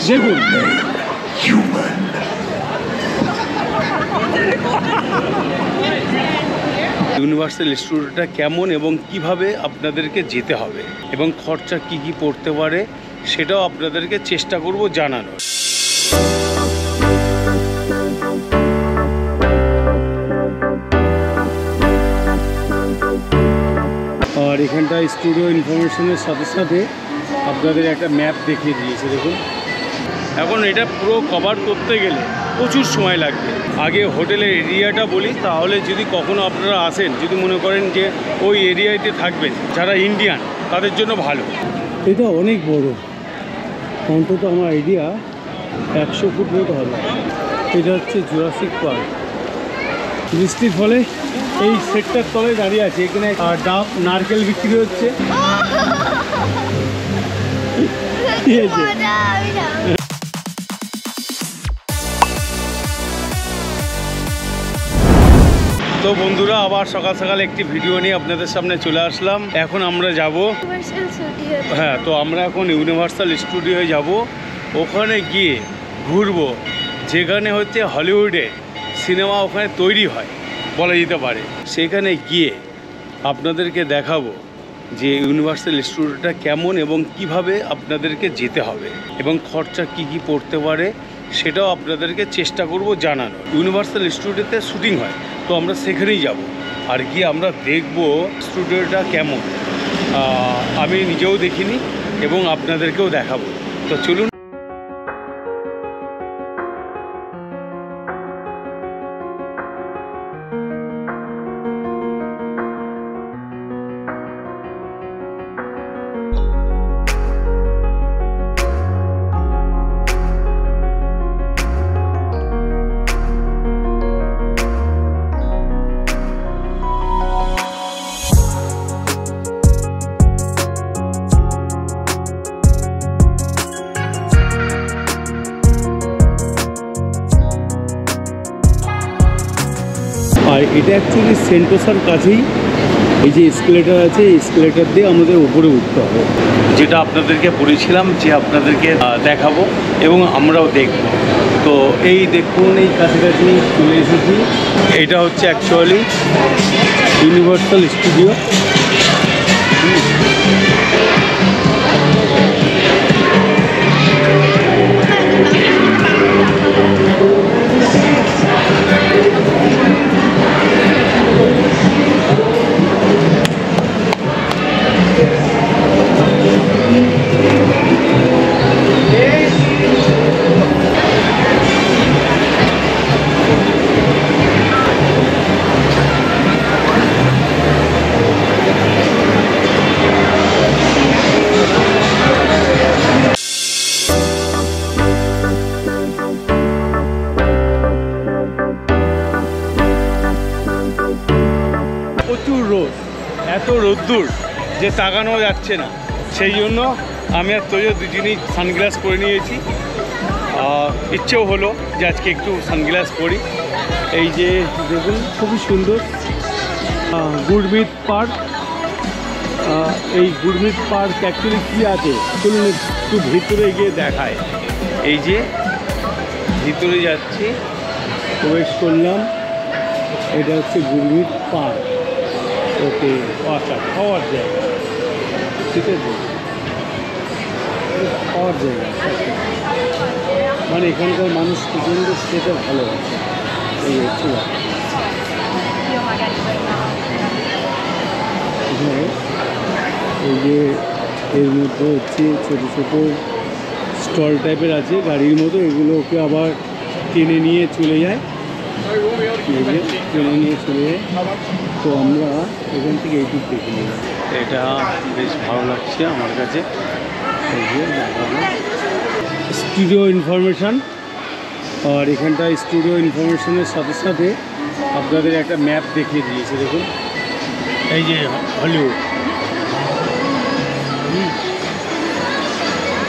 দেখুন ইউনিভার্সাল স্টুডিওটা কেমন এবং কিভাবে আপনাদেরকে যেতে হবে এবং খরচা কি কি পড়তে পারে সেটাও আপনাদেরকে চেষ্টা করব জানানোর। আর এখানটা স্টুডিও ইনফরমেশনের সাথে সাথে আপনাদের একটা ম্যাপ দেখিয়ে দিয়েছে। দেখুন এখন এটা পুরো কভার করতে গেলে প্রচুর সময় লাগবে। আগে হোটেলের এরিয়াটা বলি, তাহলে যদি কখনো আপনারা আসেন, যদি মনে করেন যে ওই এরিয়াতে থাকবেন, যারা ইন্ডিয়ান তাদের জন্য ভালো। এটা অনেক বড়, অন্তত আমার আইডিয়া 100 ফুট মতো হবে। এটা হচ্ছে জুরাসিক পার্ক। বৃষ্টির ফলে এই সেটটার তলে দাঁড়িয়ে আছে। এখানে ডাব নারকেল বিক্রি হচ্ছে। তো বন্ধুরা, আবার সকাল সকাল একটি ভিডিও নিয়ে আপনাদের সামনে চলে আসলাম। এখন আমরা যাব, হ্যাঁ, তো আমরা এখন ইউনিভার্সাল স্টুডিওয়ে যাব। ওখানে গিয়ে ঘুরবো, যেখানে হচ্ছে হলিউডে সিনেমা ওখানে তৈরি হয় বলা যেতে পারে। সেখানে গিয়ে আপনাদেরকে দেখাবো যে ইউনিভার্সাল স্টুডিওটা কেমন এবং কিভাবে আপনাদেরকে যেতে হবে এবং খরচা কি কি পড়তে পারে সেটাও আপনাদেরকে চেষ্টা করব জানানো। ইউনিভার্সাল স্টুডিওতে শুটিং হয়, তো আমরা সেখানেই যাব। আর গিয়ে আমরা দেখব স্টুডিওটা কেমন। আমি নিজেও দেখিনি এবং আপনাদেরকেও দেখাবো। তো চলুন। আর এটা অ্যাকচুয়ালি সেন্টোসার কাছেই এই যে এসকেলেটার আছে, এই এসকেলেটার দিয়ে আমাদের উপরে উঠতে হবে, যেটা আপনাদেরকে বলেছিলাম যে আপনাদেরকে দেখাবো এবং আমরাও দেখব। তো এই দেখুন, এই কাছাকাছি চলে এসেছি। এটা হচ্ছে অ্যাকচুয়ালি ইউনিভার্সাল স্টুডিও। প্রচুর রোদ, এত রোদ্দুর যে তাকানো যাচ্ছে না। সেই জন্য আমি আর তোজো দুজনেই সানগ্লাস পরে নিয়েছি। ইচ্ছেও হলো যে আজকে একটু সানগ্লাস পরি। এই যে দেখুন, খুবই সুন্দর গুরমিট পার্ক। এই গুরমিট পার্ক অ্যাকচুয়ালি কী আছে চলুন একটু ভিতরে গিয়ে দেখায়। এই যে ভিতরে যাচ্ছি, প্রবেশ করলাম। এটা হচ্ছে গুরমিট পার্ক। ওকে, আচ্ছা, খাওয়ার জায়গা, ঠিক আছে, খাওয়ার জায়গা। মানে এখানকার মানুষ প্রচণ্ড খেতে ভালোবাসে। এই হচ্ছে এই যে এর মধ্যে হচ্ছে ছোটো ছোটো স্টল টাইপের আছে গাড়ির মতো, এগুলোকে আবার টেনে নিয়ে চলে যায়। টেনে নিয়ে চলে যায়। তো আমরা এখান থেকে এইটুক দেখে নিলাম। এটা বেশ ভালো লাগছে আমার কাছে। Studio information. আর এখানটা স্টুডিও ইনফরমেশনের সাথে সাথে আপনাদের একটা ম্যাপ দেখিয়ে দিয়েছে। দেখুন, এই যে হলিউড,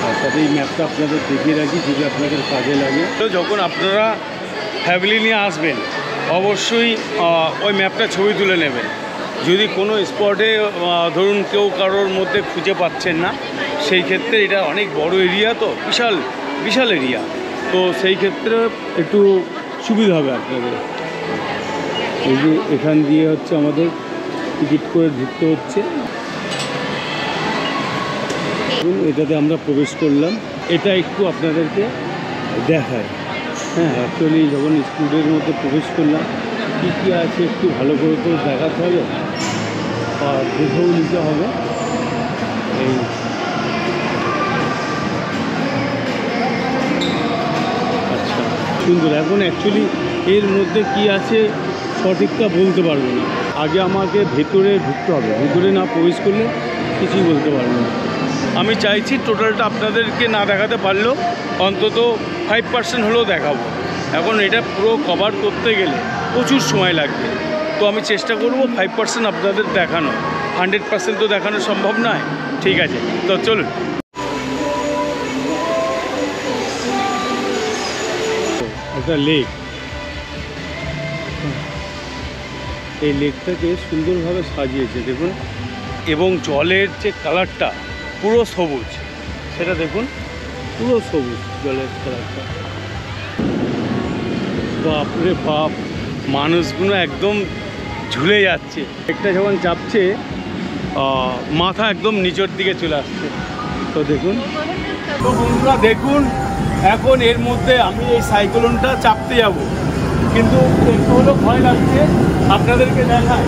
আর সাথে এই ম্যাপটা আপনাদের দেখিয়ে রাখি যদি আপনাদের কাজে লাগে। তো যখন আপনারা ফ্যামিলি নিয়ে আসবেন, অবশ্যই ওই ম্যাপটা ছবি তুলে নেবেন। যদি কোনো স্পটে ধরুন কেউ কারোর মধ্যে খুঁজে পাচ্ছেন না, সেই ক্ষেত্রে এটা অনেক বড় এরিয়া, তো বিশাল বিশাল এরিয়া, তো সেই ক্ষেত্রে একটু সুবিধা হবে আপনাদের। এই যে এখান দিয়ে হচ্ছে আমাদের টিকিট করে ঢুকতে হচ্ছে, এটাতে আমরা প্রবেশ করলাম। এটা একটু আপনাদেরকে দেখায়। হ্যাঁ, অ্যাকচুয়ালি যখন স্টুডিওর মধ্যে প্রবেশ করলাম কী কী আছে একটু ভালো করে তো দেখাতে হবে আর দেখেও নিতে হবে। এই আচ্ছা সুন্দর। এখন অ্যাকচুয়ালি এর মধ্যে কি আছে সঠিকটা বলতে পারবো না, আগে আমাকে ভেতরে ঢুকতে হবে, ভেতরে না প্রবেশ করলে কিছুই বলতে পারবো না। আমি চাইছি টোটালটা আপনাদেরকে না দেখাতে পারলেও অন্তত 5% হলেও দেখাবো। এখন এটা পুরো কভার করতে গেলে প্রচুর সময় লাগবে, তো আমি চেষ্টা করব 5% আপনাদের দেখানো, 100% তো দেখানো সম্ভব নয়। ঠিক আছে, তো চলুন। একটা লেক, এই লেকটাকে সুন্দরভাবে সাজিয়েছে দেখুন, এবং জলের যে কালারটা পুরো সবুজ, সেটা দেখুন পুরো সবুজ জলের কালারটা। বাপরে বাপ, মানুষগুলো একদম ঝুলে যাচ্ছে। একটা যখন চাপছে মাথা একদম নিচের দিকে চলে আসছে। তো দেখুন, তো বন্ধুরা দেখুন, এখন এর মধ্যে আমি এই সাইক্লোনটা চাপতে যাব, কিন্তু একটু হলো ভয় লাগছে। আপনাদেরকে দেখায়,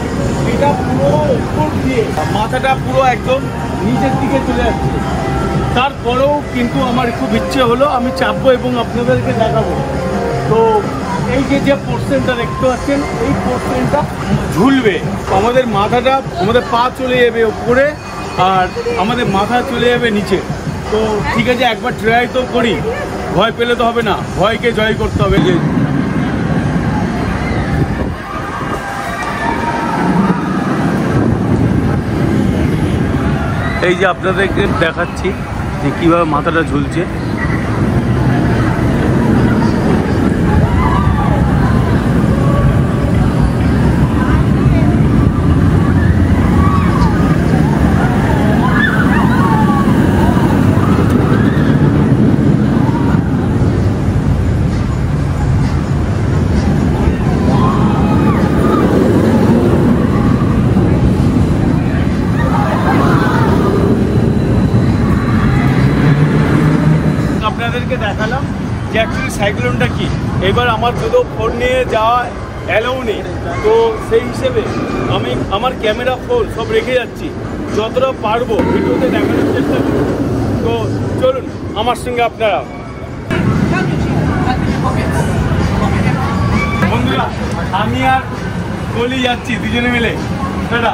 এটা পুরো উপর দিয়ে মাথাটা পুরো একদম নিচের দিকে চলে যাচ্ছে। তারপরেও কিন্তু আমার খুব ইচ্ছে হলো আমি চাপবো এবং আপনাদেরকে দেখাবো। তো এই যে পোর্শনটা দেখতে পাচ্ছেন, এই পোর্শনটা ঝুলবে, আমাদের মাথাটা, আমাদের পা চলে যাবে উপরে আর আমাদের মাথা চলে যাবে নিচে। তো ঠিক আছে, একবার ট্রাই তো করি, ভয় পেলে তো হবে না, ভয়কে জয় করতে হবে। যে এই যে আপনাদেরকে দেখাচ্ছি যে কীভাবে মাথাটা ঝুলছে। আপনাদেরকে দেখালাম যে অ্যাকচুয়ালি সাইক্লোনটা কি। এবার আমার যদিও ফোন নিয়ে যাওয়া অ্যালাউ নেই, তো সেই হিসেবে আমি আমার ক্যামেরা ফোন সব রেখে যাচ্ছি, যতটা পারবো ভিডিওতে দেখানোর চেষ্টা করব। তো চলুন আমার সঙ্গে আপনারা। বন্ধুরা আমি আর বলি যাচ্ছি দুজনে মিলে, দাদা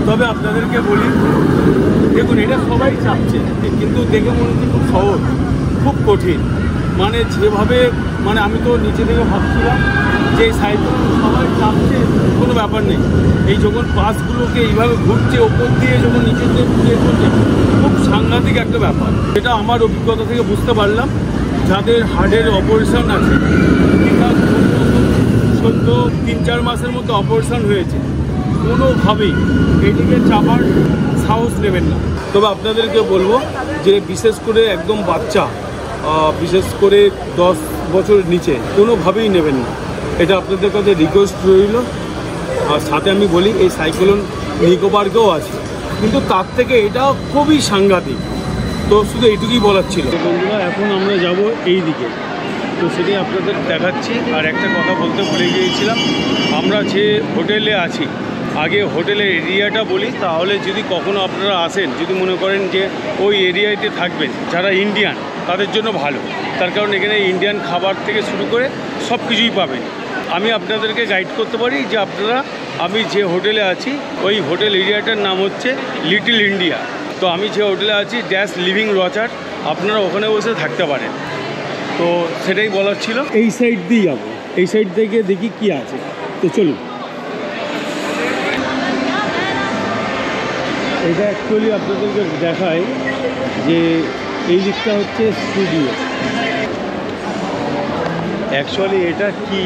তবে আপনাদেরকে বলি, দেখুন এটা সবাই চাপছে, কিন্তু দেখে মনে হচ্ছে খুব সহজ, খুব কঠিন। মানে যেভাবে, মানে আমি তো নিচে থেকে ভাবছিলাম যে সাইকেল সবাই চাপছে, কোনো ব্যাপার নেই। এই যখন পাসগুলোকে এইভাবে ঘুরছে ওপর দিয়ে, যখন নিচের দিকে ঘুরে করছে, খুব সাংঘাতিক একটা ব্যাপার। এটা আমার অভিজ্ঞতা থেকে বুঝতে পারলাম। যাদের হার্টের অপারেশন আছে, সদ্য 3-4 মাসের মধ্যে অপারেশন হয়েছে, কোনোভাবেই এটিকে চাপার সাহস নেবেন না। তবে আপনাদেরকে বলবো যে বিশেষ করে একদম বাচ্চা, বিশেষ করে 10 বছরের নিচে কোনোভাবেই নেবেন না, এটা আপনাদের কাছে রিকোয়েস্ট রইল। আর সাথে আমি বলি, এই সাইক্লোন নিকোবরেও আছে, কিন্তু তার থেকে এটা খুবই সাংঘাতিক। তো শুধু এইটুকুই বলার ছিল। বন্ধুরা এখন আমরা যাব এই দিকে, তো সেটাই আপনাদের দেখাচ্ছি। আর একটা কথা বলতে ভুলে গিয়েছিলাম, আমরা যে হোটেলে আছি, আগে হোটেলের এরিয়াটা বলি, তাহলে যদি কখনো আপনারা আসেন, যদি মনে করেন যে ওই এরিয়াতে থাকবেন, যারা ইন্ডিয়ান তাদের জন্য ভালো। তার কারণ এখানে ইন্ডিয়ান খাবার থেকে শুরু করে সব কিছুই পাবেন। আমি আপনাদেরকে গাইড করতে পারি যে আপনারা, আমি যে হোটেলে আছি ওই হোটেল এরিয়াটার নাম হচ্ছে লিটল ইন্ডিয়া। তো আমি যে হোটেলে আছি ড্যাশ লিভিং রচার, আপনারা ওখানে বসে থাকতে পারেন। তো সেটাই বলার ছিল। এই সাইড দিয়ে যাবো, এই সাইড থেকে দেখি কি আছে। তো চলুন। এটা অ্যাকচুয়ালি আপনাদেরকে দেখায় যে এই দিকটা হচ্ছে স্টুডিও। অ্যাকচুয়ালি এটা কি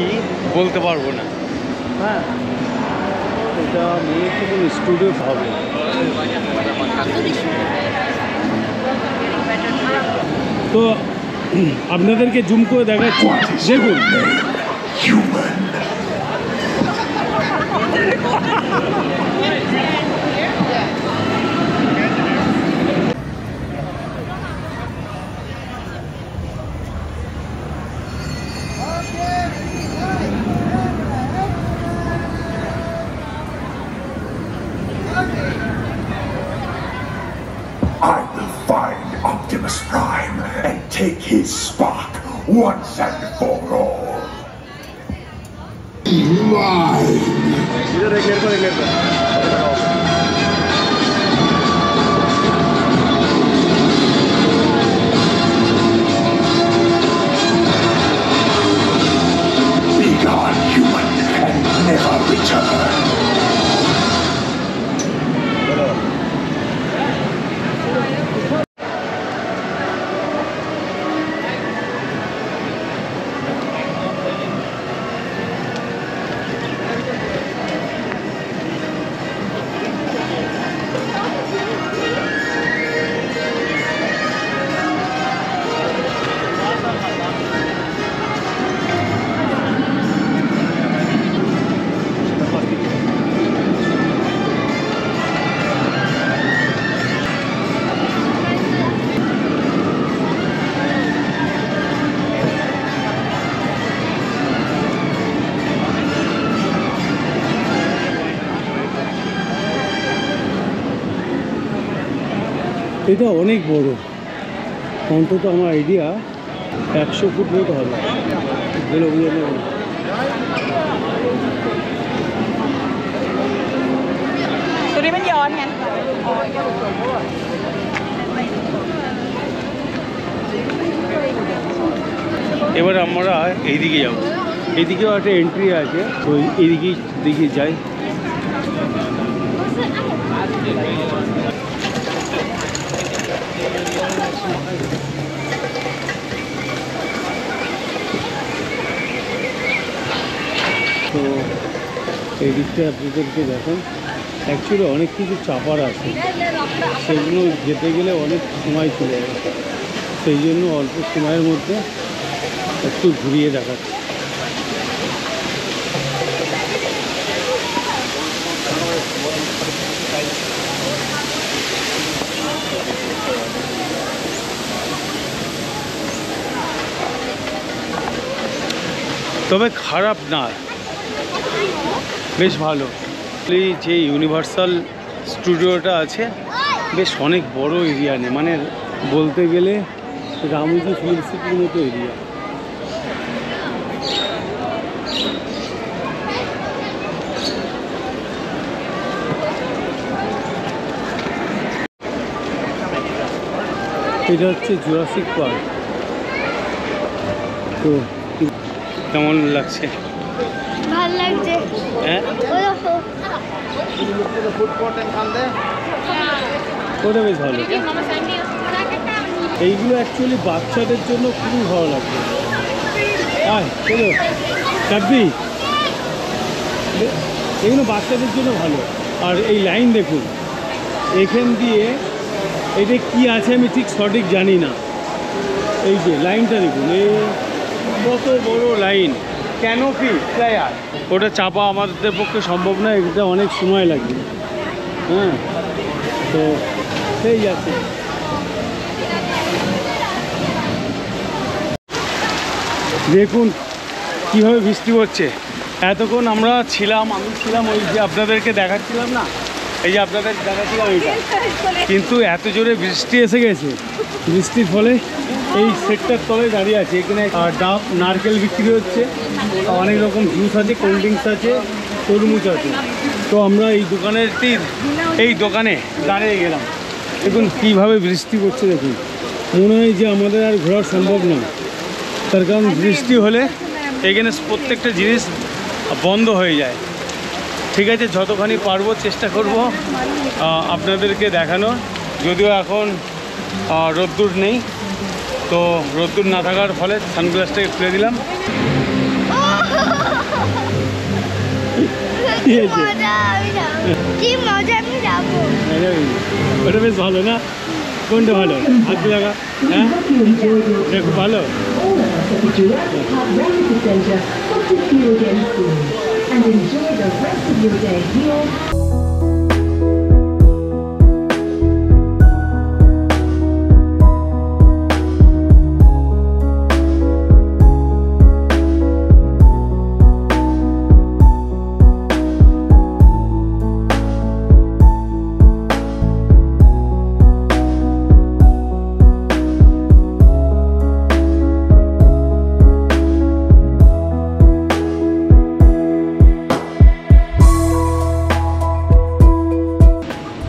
বলতে পারবো না। হ্যাঁ, এটা মনে হচ্ছে কোনো স্টুডিও হবে। তো আপনাদেরকে জুম করে দেখাচ্ছি, দেখুন। I will find Optimus Prime and take his spark once and for all. Mine! Be gone, human, and never return. এটা অনেক বড়, অন্তত আমার আইডিয়া 100 ফুট মতো হবে। এবার আমরা এইদিকে যাব, এইদিকেও একটা এন্ট্রি আছে, তো এইদিকেই দিকে যাই। তো এই দিকটা আপনাদেরকে দেখেন, অ্যাকচুয়ালি অনেক কিছু চাপার আছে, সেগুলো যেতে গেলে অনেক সময় চলে যাবে, সেই জন্য অল্প সময়ের মধ্যে একটু ঘুরিয়ে দেখাচ্ছি। তবে খারাপ না, বেশ ভালো। এই যে ইউনিভার্সাল স্টুডিওটা আছে বেশ অনেক বড় এরিয়া নেই, মানে বলতে গেলে রামোজি ফিল্ম সিটির মতো এরিয়া। এটা হচ্ছে জুরাসিক পার্ক। তো কেমন লাগছে? ভালো লাগছে। হ্যাঁ, ওটা বেশ ভালো। এইগুলো অ্যাকচুয়ালি বাচ্চাদের জন্য খুবই ভালো লাগবে। হ্যাঁ চলো চাবি, এগুলো বাচ্চাদের জন্য ভালো। আর এই লাইন দেখুন, এখান দিয়ে এটা কি আছে আমি ঠিক সঠিক জানি না। এই যে লাইনটা দেখুন, এই কত বড় লাইন, ক্যানোপি প্লেয়ার। ওটা চাপা আমাদের পক্ষে সম্ভব না, এটা অনেক সময় লাগবে। হ্যাঁ, তো সেই আছে। দেখুন কীভাবে বৃষ্টি হচ্ছে। এতক্ষণ আমরা ছিলাম, আমি ছিলাম ওই যে আপনাদেরকে দেখাচ্ছিলাম না, এই যে আপনাদের দেখাচ্ছিলাম এইটা, কিন্তু এত জোরে বৃষ্টি এসে গেছে, বৃষ্টির ফলে এই সেটটার তলায় দাঁড়িয়ে আছে। এখানে ডাব নারকেল বিক্রি হচ্ছে, অনেক রকম জুস আছে, কোল্ড ড্রিঙ্কস আছে, তরমুজ আছে। তো আমরা এই দোকানে দাঁড়িয়ে গেলাম। দেখুন কীভাবে বৃষ্টি পড়ছে, দেখুন মনে হয় যে আমাদের আর ঘোরা সম্ভব নয়। তার কারণ বৃষ্টি হলে এখানে প্রত্যেকটা জিনিস বন্ধ হয়ে যায়। ঠিক আছে, যতখানি পারবো চেষ্টা করব আপনাদেরকে দেখানো। যদিও এখন রোদ্দুর নেই, তো রোদ্দুর না থাকার ফলে সানগ্লাসটাকে খুলে দিলাম। ওটা বেশ ভালো না? কোনটা ভালো? হাত লাগা, হ্যাঁ দেখো ভালো।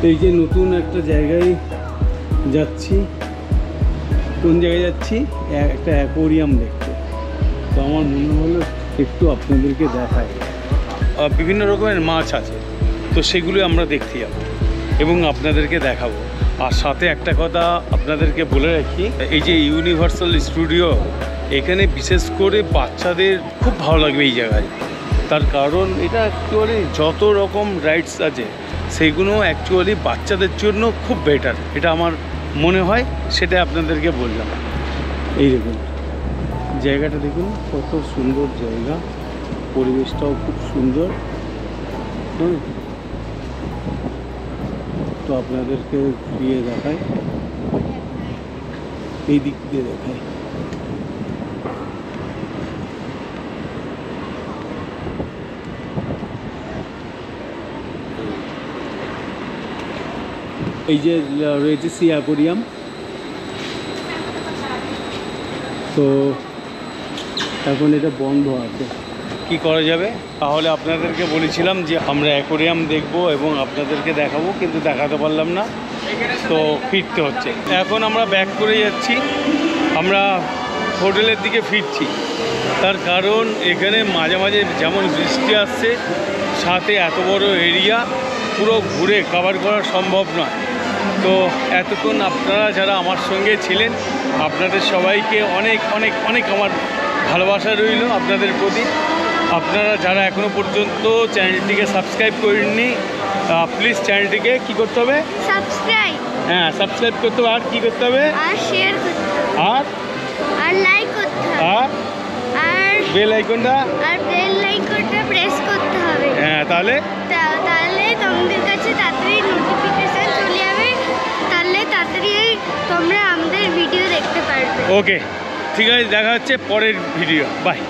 এই যে নতুন একটা জায়গায় যাচ্ছি। কোন জায়গায় যাচ্ছি? একটা অ্যাকোরিয়াম দেখতে। তো আমার মনে হলো একটু আপনাদেরকে দেখায়। বিভিন্ন রকমের মাছ আছে, তো সেগুলো আমরা দেখতে যাব এবং আপনাদেরকে দেখাবো। আর সাথে একটা কথা আপনাদেরকে বলে রাখি, এই যে ইউনিভার্সাল স্টুডিও, এখানে বিশেষ করে বাচ্চাদের খুব ভালো লাগবে এই জায়গায়। তার কারণ এটা অ্যাকচুয়ালি যত রকম রাইডস আছে সেইগুলো অ্যাকচুয়ালি বাচ্চাদের জন্য খুব বেটার, এটা আমার মনে হয়, সেটা আপনাদেরকে বললাম। এই দেখুন জায়গাটা, দেখুন কত সুন্দর জায়গা, পরিবেশটাও খুব সুন্দর। তো আপনাদেরকে দিয়ে দেখায়, এই দিক দিয়ে দেখায়। এই যে রয়েছে সি অ্যাকোরিয়াম। তো এখন এটা বন্ধ আছে, কি করা যাবে? তাহলে আপনাদেরকে বলেছিলাম যে আমরা অ্যাকোরিয়াম দেখব এবং আপনাদেরকে দেখাবো, কিন্তু দেখাতে পারলাম না, তো ফিরতে হচ্ছে। এখন আমরা ব্যাক করে যাচ্ছি, আমরা হোটেলের দিকে ফিরছি। তার কারণ এখানে মাঝে মাঝে যেমন বৃষ্টি আসছে, সাথে এত বড় এরিয়া পুরো ঘুরে কভার করা সম্ভব নয়। তো এতক্ষণ আপনারা যারা আমার সঙ্গে ছিলেন, আপনাদের সবাইকে অনেক অনেক অনেক আমার ভালোবাসা রইল আপনাদের প্রতি। আপনারা যারা এখনও পর্যন্ত চ্যানেলটিকে সাবস্ক্রাইব করেননি, প্লিজ চ্যানেলটিকে কী করতে হবে? সাবস্ক্রাইব। হ্যাঁ, সাবস্ক্রাইব করতে হবে। আর কী করতে হবে? আর শেয়ার করতে হবে। আর লাইক করতে হবে। আর বেল আইকনটা প্রেস করতে হবে। হ্যাঁ, তাহলে তোমাদের কাছে তাড়াতাড়ি নোটিফিকেশন চলে যাবে, তাহলে তাড়াতাড়ি তোমরা আমাদের ভিডিও দেখতে পারবে। ওকে, ঠিক আছে, দেখা হচ্ছে পরের ভিডিও। বাই।